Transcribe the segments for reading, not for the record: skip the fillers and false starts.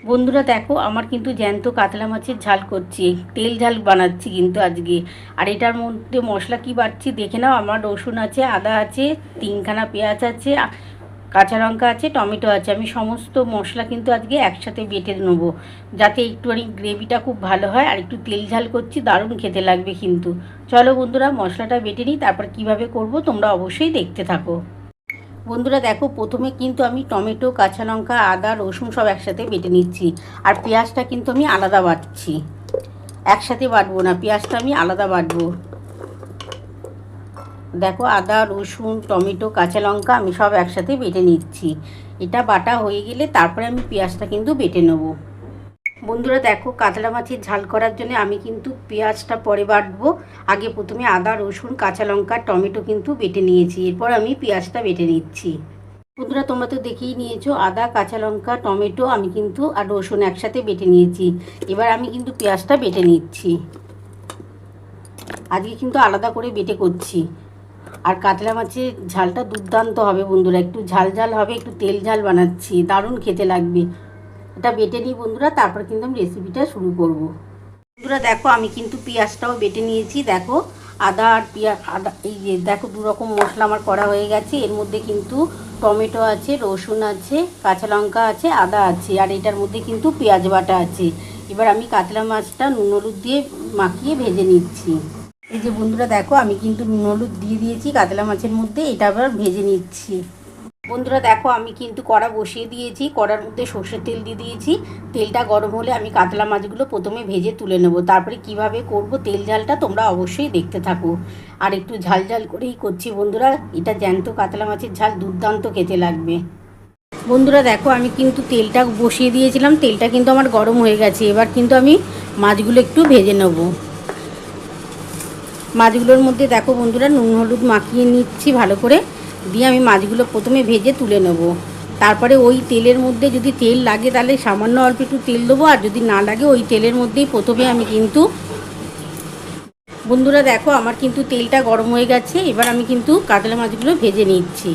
বন্ধুরা দেখো, আমার কিন্তু জ্যান্ত কাতলা মাছের ঝাল করছি, তেল ঝাল বানাচ্ছি কিন্তু আজকে। আর এটার মধ্যে মশলা কি বাটছি দেখে নাও। আমার রসুন আছে, আদা আছে, 3খানা পেঁয়াজ আছে, কাঁচা লঙ্কা আছে, টমেটো আছে। আমি সমস্ত মশলা কিন্তু আজকে একসাথে বেটে নেবো, যাতে একটুখানি গ্রেভিটা খুব ভালো হয়। আর একটু তেল ঝাল করছি, দারুণ খেতে লাগবে কিন্তু। চলো বন্ধুরা, মশলাটা বেটে নিই, তারপর কিভাবে করব তোমরা অবশ্যই দেখতে থাকো। বন্ধুরা দেখো, প্রথমে কিন্তু আমি টমেটো, কাঁচা লঙ্কা, আদা, রসুন সব একসাথে বেটে নিচ্ছি। আর পেঁয়াজটা কিন্তু আমি আলাদা বাটছি, একসাথে বাটবো না, পেঁয়াজটা আমি আলাদা বাটবো। দেখো, আদা, রসুন, টমেটো, কাঁচা লঙ্কা আমি সব একসাথে বেটে নিচ্ছি। এটা বাটা হয়ে গেলে তারপরে আমি পেঁয়াজটা কিন্তু বেটে নেবো। বন্ধুরা দেখো, কাতলা মাছের ঝাল করার জন্য আমি কিন্তু পেঁয়াজটা পরে বাটবো। আগে প্রথমে আদা, রসুন, কাঁচা লঙ্কা, টমেটো কিন্তু বেটে নিয়েছি, এরপর আমি পেঁয়াজটা বেটে নিচ্ছি। বন্ধুরা তোমরা তো দেখেই নিয়েছো, আদা, কাঁচা লঙ্কা, টমেটো আমি কিন্তু আর রসুন একসাথে বেটে নিয়েছি। এবার আমি কিন্তু পেঁয়াজটা বেটে নিচ্ছি। আজকে কিন্তু আলাদা করে বেটে করছি। আর কাতলা মাছের ঝালটা দুর্দান্ত হবে বন্ধুরা, একটু ঝাল ঝাল হবে, একটু তেল ঝাল বানাচ্ছি, দারুণ খেতে লাগবে। এটা বেটে নিই বন্ধুরা, তারপর কিন্তু আমি রেসিপিটা শুরু করব। বন্ধুরা দেখো, আমি কিন্তু পেঁয়াজটাও বেটে নিয়েছি। দেখো, আদা আর আদা, এই যে দেখো, দুরকম মশলা আমার করা হয়ে গেছে। এর মধ্যে কিন্তু টমেটো আছে, রসুন আছে, কাঁচা লঙ্কা আছে, আদা আছে, আর এটার মধ্যে কিন্তু পেঁয়াজ বাটা আছে। এবার আমি কাতলা মাছটা নুন হলুদ দিয়ে মাখিয়ে ভেজে নিচ্ছি। এই যে বন্ধুরা দেখো, আমি কিন্তু নুন হলুদ দিয়ে দিয়েছি কাতলা মাছের মধ্যে, এটা আবার ভেজে নিচ্ছি। বন্ধুরা দেখো, আমি কিন্তু কড়া বসিয়ে দিয়েছি, কড়ার মধ্যে সর্ষের তেল দিয়ে দিয়েছি। তেলটা গরম হলে আমি কাতলা মাছগুলো প্রথমে ভেজে তুলে নেব, তারপরে কিভাবে করব তেল ঝালটা তোমরা অবশ্যই দেখতে থাকো। আর একটু ঝাল ঝাল করেই করছি বন্ধুরা, এটা জ্যান্ত কাতলা মাছের ঝাল দুর্দান্ত খেতে লাগবে। বন্ধুরা দেখো, আমি কিন্তু তেলটা বসিয়ে দিয়েছিলাম, তেলটা কিন্তু আমার গরম হয়ে গেছে। এবার কিন্তু আমি মাছগুলো একটু ভেজে নেব। মাছগুলোর মধ্যে দেখো বন্ধুরা, নুন হলুদ মাখিয়ে নিচ্ছি ভালো করে, দিয়ে আমি মাছগুলো প্রথমে ভেজে তুলে নেব। তারপরে ওই তেলের মধ্যে যদি তেল লাগে তাহলে সামান্য অল্প একটু তেল দেবো, আর যদি না লাগে ওই তেলের মধ্যেই প্রথমে আমি কিন্তু। বন্ধুরা দেখো, আমার কিন্তু তেলটা গরম হয়ে গেছে। এবার আমি কিন্তু কাতলা মাছগুলো ভেজে নিচ্ছি।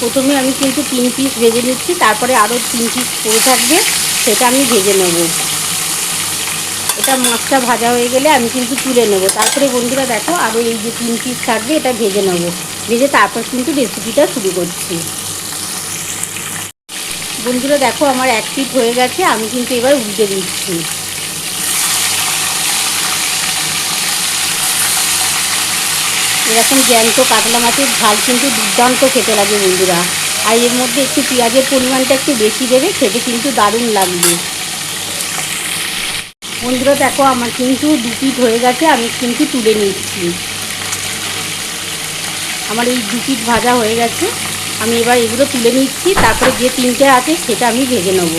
প্রথমে আমি কিন্তু 3 পিস ভেজে নিচ্ছি, তারপরে আরও 3 পিস পড়ে থাকবে, সেটা আমি ভেজে নেব। এটা মাছটা ভাজা হয়ে গেলে আমি কিন্তু তুলে নেব। তারপরে বন্ধুরা দেখো, আরও এই যে 3 পিস থাকবে এটা ভেজে নেব। ভেজে তারপর কিন্তু রেসিপিটা শুরু করছি। বন্ধুরা দেখো, আমার 1 পিস হয়ে গেছে, আমি কিন্তু এবার উল্টে দিচ্ছি। এরকম জ্যান্ত কাতলা মাছের ঝাল কিন্তু দুর্দান্ত খেতে লাগে বন্ধুরা। আর এর মধ্যে একটু পেঁয়াজের পরিমাণটা একটু বেশি দেবে, খেতে কিন্তু দারুণ লাগবে। বন্ধুরা দেখো, আমার কিন্তু 2 পিস হয়ে গেছে, আমি কিন্তু তুলে নিচ্ছি। আমার এই 2 পিস ভাজা হয়ে গেছে, আমি এবার এগুলো তুলে নিচ্ছি। তারপরে যে 3টে আছে সেটা আমি ভেজে নেব।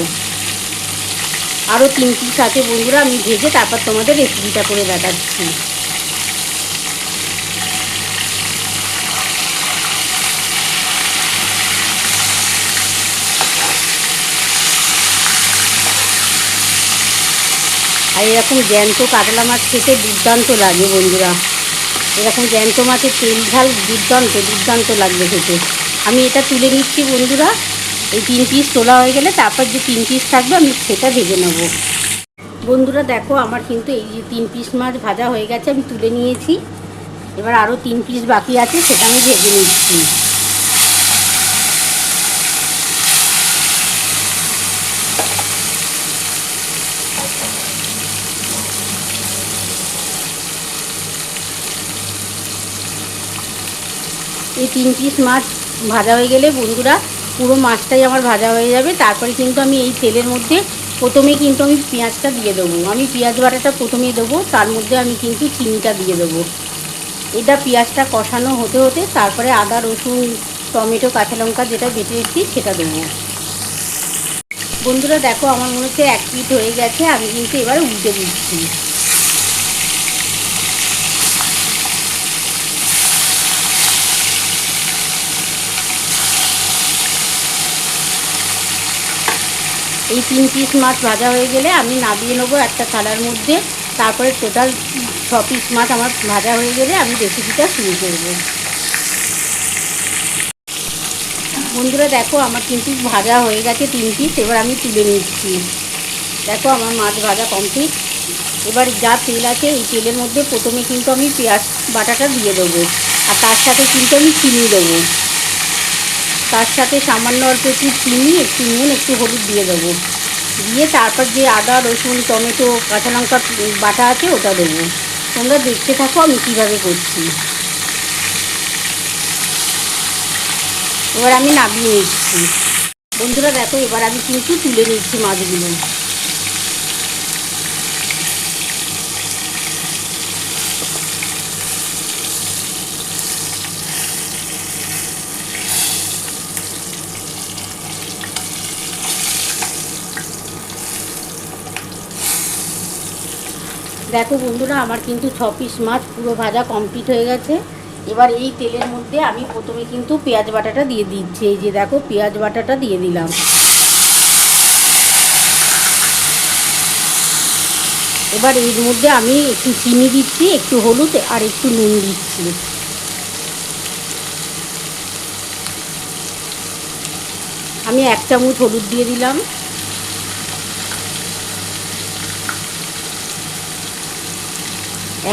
আরও 3 পিস আছে বন্ধুরা, আমি ভেজে তারপর তোমাদের রেসিপিটা করে দেখাচ্ছি। আর এরকম জ্যান্ত কাতলা মাছ খেতে দুর্দান্ত লাগে বন্ধুরা। এরকম জ্যান্ত মাছের তেল ঝাল দুর্দান্ত দুর্দান্ত লাগবে খেতে। আমি এটা তুলে নিচ্ছি বন্ধুরা। এই 3 পিস তোলা হয়ে গেলে তারপর যে 3 পিস থাকবে আমি সেটা ভেজে নেব। বন্ধুরা দেখো, আমার কিন্তু এই যে 3 পিস মাছ ভাজা হয়ে গেছে, আমি তুলে নিয়েছি। এবার আরও 3 পিস বাকি আছে, সেটা আমি ভেজে নিচ্ছি। এই 3 পিস মাছ ভাজা হয়ে গেলে বন্ধুরা, পুরো মাছটাই আমার ভাজা হয়ে যাবে। তারপরে কিন্তু আমি এই তেলের মধ্যে প্রথমেই কিন্তু আমি পেঁয়াজটা দিয়ে দেবো। আমি পেঁয়াজ বাটাটা প্রথমেই দেবো, তার মধ্যে আমি কিন্তু চিনিটা দিয়ে দেবো। এটা পেঁয়াজটা কষানো হতে হতে তারপরে আদা, রসুন, টমেটো, কাঁচা লঙ্কা যেটা বেটে রেখেছি সেটা দেবো। বন্ধুরা দেখো, আমার মনে হচ্ছে 1 পিস হয়ে গেছে, আমি কিন্তু এবার উল্টে দিচ্ছি। এই 3 পিস মাছ ভাজা হয়ে গেলে আমি নামিয়ে নেবো একটা থালার মধ্যে। তারপরে টোটাল 6 পিস মাছ আমার ভাজা হয়ে গেলে আমি রেসিপিটা শুরু করব। বন্ধুরা দেখো আমার কিন্তু ভাজা হয়ে গেছে 3 পিস, এবার আমি তুলে নিচ্ছি। দেখো আমার মাছ ভাজা কমপ্লিট। এবার যা তেল আছে এই তেলের মধ্যে প্রথমে কিন্তু আমি পেঁয়াজ বাটাটা দিয়ে দেবো, আর তার সাথে কিন্তু আমি চিনি দেবো, তার সাথে সামান্য অল্প একটু চিনি, একটু নুন, একটু হলুদ দিয়ে দেবো। দিয়ে তারপর যে আদা রসুন টমেটো কাঁচা লঙ্কা বাটা আছে ওটা দেবো। তোমরা দেখতে থাকো আমি কীভাবে করছি। এবার আমি নামিয়ে নিচ্ছি। বন্ধুরা দেখো এবার আমি কিন্তু তুলে নিচ্ছি মাছগুলো। দেখো বন্ধুরা আমার কিন্তু 6 পিস মাছ পুরো ভাজা কমপ্লিট হয়ে গেছে। এবার এই তেলের মধ্যে আমি প্রথমে কিন্তু পেঁয়াজ বাটাটা দিয়ে দিচ্ছি। এই যে দেখো পেঁয়াজ বাটাটা দিয়ে দিলাম। এবার এর মধ্যে আমি একটু চিনি দিচ্ছি, একটু হলুদ আর একটু নুন দিচ্ছি। আমি 1 চামচ হলুদ দিয়ে দিলাম,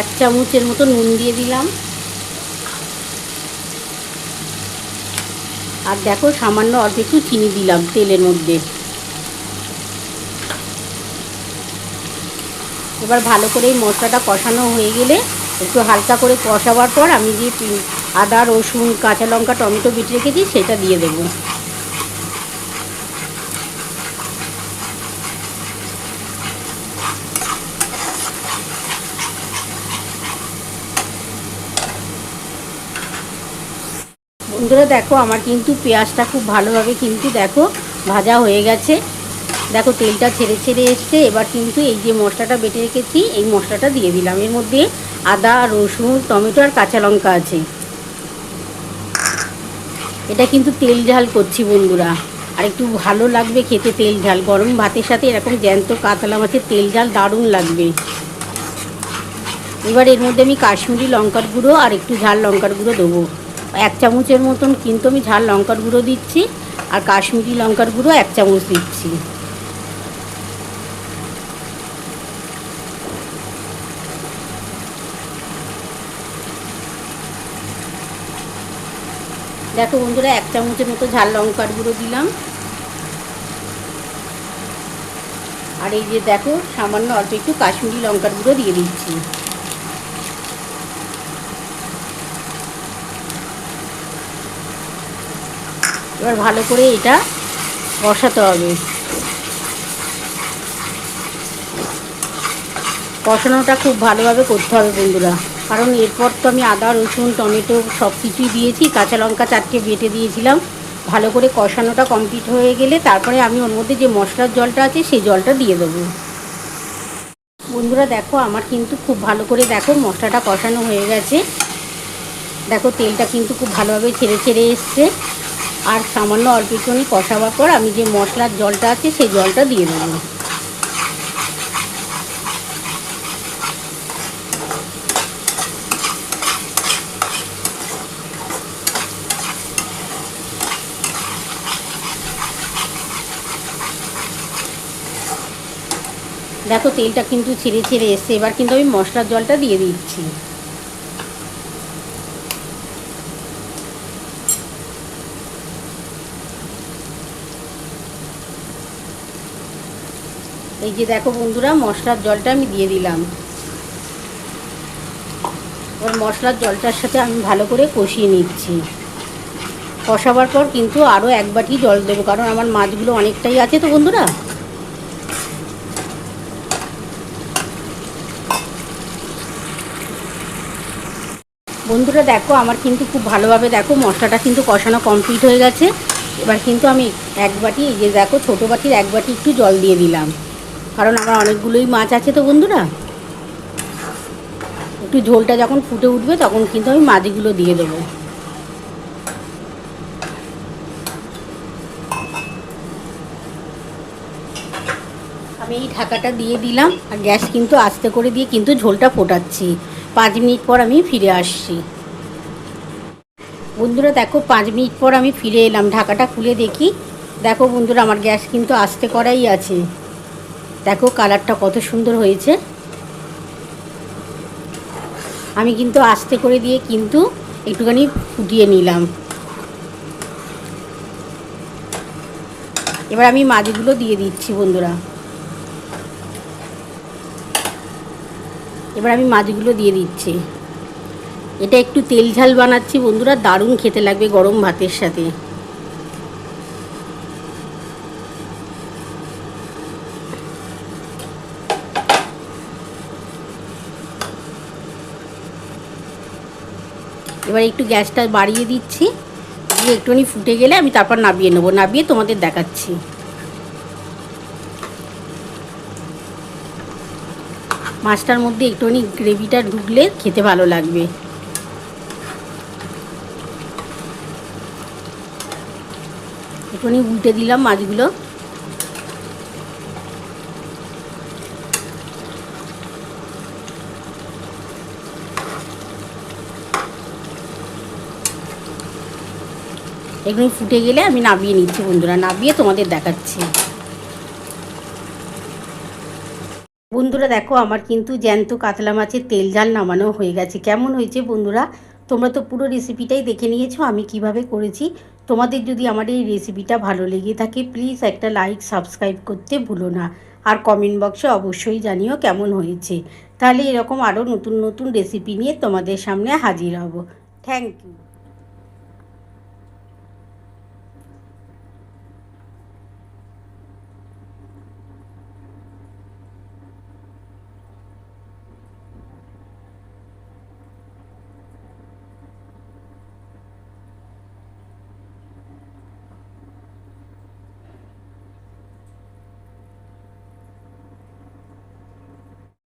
1 চামচের মতো নুন দিয়ে দিলাম, আর দেখো সামান্য অল্প একটু চিনি দিলাম তেলের মধ্যে। এবার ভালো করে এই মশলাটা কষানো হয়ে গেলে একটু হালকা করে কষাবার পর আমি যে আদা রসুন কাঁচা লঙ্কা টমেটো বেটে রেখেছি সেটা দিয়ে দেবো। বন্ধুরা দেখো আমার কিন্তু পেঁয়াজটা খুব ভালোভাবে কিন্তু দেখো ভাজা হয়ে গেছে। দেখো তেলটা ছেড়ে ছেড়ে এসছে। এবার কিন্তু এই যে মশলাটা বেটে রেখেছি এই মশলাটা দিয়ে দিলাম। এর মধ্যে আদা রসুন টমেটো আর কাঁচা লঙ্কা আছে। এটা কিন্তু তেল ঝাল করছি বন্ধুরা, আর একটু ভালো লাগবে খেতে তেল ঝাল। গরম ভাতের সাথে এরকম জ্যান্ত কাতলা মাছের তেল ঝাল দারুণ লাগবে। এবার এর মধ্যে আমি কাশ্মীরি লঙ্কার গুঁড়ো আর একটু ঝাল লঙ্কার গুঁড়ো দেবো। 1 চামচের মতন কিন্তু আমি ঝাল লঙ্কার গুঁড়ো দিচ্ছি, আর কাশ্মীরি লঙ্কার গুঁড়ো 1 চামচ দিচ্ছি। দেখো বন্ধুরা 1 চামচের মতো ঝাল লঙ্কার গুঁড়ো দিলাম, আর এই যে দেখো সামান্য অল্প একটু কাশ্মীরি লঙ্কার গুঁড়ো দিয়ে দিচ্ছি। এবার ভালো করে এটা কষাতে হবে। কষানোটা খুব ভালোভাবে করতে হবে বন্ধুরা, কারণ এরপর তো আমি আদা রসুন টমেটো সব কিছুই দিয়েছি, কাঁচা লঙ্কা 4টে বেটে দিয়েছিলাম। ভালো করে কষানোটা কমপ্লিট হয়ে গেলে তারপরে আমি ওর মধ্যে যে মশলার জলটা আছে সেই জলটা দিয়ে দেবো। বন্ধুরা দেখো আমার কিন্তু খুব ভালো করে দেখো মশলাটা কষানো হয়ে গেছে। দেখো তেলটা কিন্তু খুব ভালোভাবে ছেড়ে ছেড়ে এসছে। আর সামান্য অল্প একটুখানি কষাবার পর আমি যে মশলার জলটা আছে সেই জলটা দিয়ে দেবো। দেখো তেলটা কিন্তু ছেড়ে ছেড়ে এসছে। এবার কিন্তু আমি মশলার জলটা দিয়ে দিচ্ছি। এই যে দেখো বন্ধুরা মশলার জলটা আমি দিয়ে দিলাম। এবার মশলার জলটার সাথে আমি ভালো করে কষিয়ে নিচ্ছি। কষাবার পর কিন্তু আরও 1 বাটি জল দেবো, কারণ আমার মাছগুলো অনেকটাই আছে তো বন্ধুরা। বন্ধুরা দেখো আমার কিন্তু খুব ভালোভাবে দেখো মশলাটা কিন্তু কষানো কমপ্লিট হয়ে গেছে। এবার কিন্তু আমি 1 বাটি এই যে দেখো ছোটো বাটির 1 বাটি একটু জল দিয়ে দিলাম, কারণ আমার অনেকগুলোই মাছ আছে তো বন্ধুরা। একটু ঝোলটা যখন ফুটে উঠবে তখন কিন্তু আমি মাছগুলো দিয়ে দেবো। আমি এই ঢাকাটা দিয়ে দিলাম আর গ্যাস কিন্তু আস্তে করে দিয়ে কিন্তু ঝোলটা ফোটাচ্ছি। 5 মিনিট পর আমি ফিরে আসছি। বন্ধুরা দেখো 5 মিনিট পর আমি ফিরে এলাম, ঢাকাটা খুলে দেখি। দেখো বন্ধুরা আমার গ্যাস কিন্তু আস্তে করাই আছে। দেখো কালারটা কত সুন্দর হয়েছে। আমি কিন্তু আস্তে করে দিয়ে কিন্তু একটুখানি ফুটিয়ে নিলাম। এবার আমি মাছগুলো দিয়ে দিচ্ছি বন্ধুরা। এবার আমি মাছগুলো দিয়ে দিচ্ছি। এটা একটু তেল ঝাল বানাচ্ছি বন্ধুরা, দারুণ খেতে লাগবে গরম ভাতের সাথে। এবার একটু গ্যাসটা বাড়িয়ে দিচ্ছি, দিয়ে একটুখানি ফুটে গেলে আমি তারপর নাবিয়ে নেবো, নাবিয়ে তোমাদের দেখাচ্ছি। মাছটার মধ্যে একটুখানি গ্রেভিটা ঢুকলে খেতে ভালো লাগবে। একটুখানি উল্টে দিলাম মাছগুলো। এগুলো ফুটে গেলে আমি নাবিয়ে নিচ্ছি বন্ধুরা, নাবিয়ে তোমাদের দেখাচ্ছি। বন্ধুরা দেখো আমার কিন্তু জ্যান্ত কাতলা মাছের তেল ঝাল নামানো হয়ে গেছে। কেমন হয়েছে বন্ধুরা? তোমরা তো পুরো রেসিপিটাই দেখে নিয়েছো আমি কিভাবে করেছি। তোমাদের যদি আমার এই রেসিপিটা ভালো লেগে থাকে প্লিজ একটা লাইক সাবস্ক্রাইব করতে ভুলো না। আর কমেন্ট বক্সে অবশ্যই জানিও কেমন হয়েছে। তাহলে এরকম আরও নতুন নতুন রেসিপি নিয়ে তোমাদের সামনে হাজির হব। Thank you.